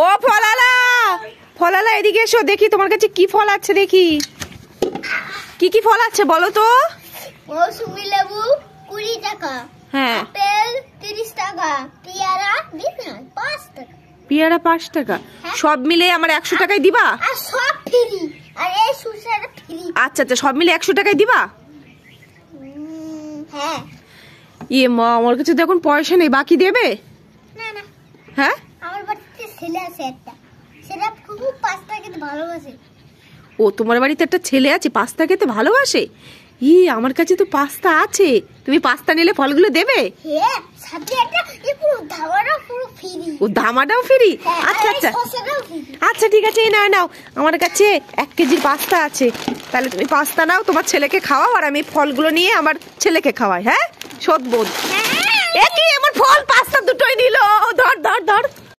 ও ফলালা, ফলালা এদিকে এসো, দেখি তোমার কাছে কি ফল আছে, দেখি কি কি ফল আছে বলো তো। মৌসুমী লেবু 20 টাকা, হ্যাঁ আপেল 30 টাকা, পেয়ারা 5 টাকা। পেয়ারা 5 টাকা, সব মিলে আমার 100 টাকায় দিবা? আর সব ফ্রি, আর এই সুসাটা ফ্রি। আচ্ছা আচ্ছা, সব মিলে 100 টাকায় দিবা? হ্যাঁ। ইয়ে মা, আমার কাছে তো এখন পয়সা নেই, বাকি দেবে? না না, হ্যাঁ আমার বাড়িতে ছেলে আছে একটা, সেটা খুব পাস্তা খেতে ভালোবাসে। ও, তোমার বাড়িতে একটা ছেলে আছে পাস্তা খেতে ভালোবাসে? আমার কাছে তো পাস্তা আছে, তুমি পাস্তা নিলে ফলগুলো দেবে? হ্যাঁ, সাথে একটা পুরো ধাবাটা পুরো ফ্রি। ও, দামাটাও ফ্রি? আচ্ছা আচ্ছা আচ্ছা, ঠিক আছে, এই নাও নাও, আমার কাছে 1 কেজির পাস্তা আছে, তাহলে তুমি পাস্তা নাও, তোমার ছেলেকে খাওয়াও, আর আমি ফলগুলো নিয়ে আমার ছেলেকে খাওয়াই। হ্যাঁ, শোধ বোধ। এ কি, আমার ফল পাস্তা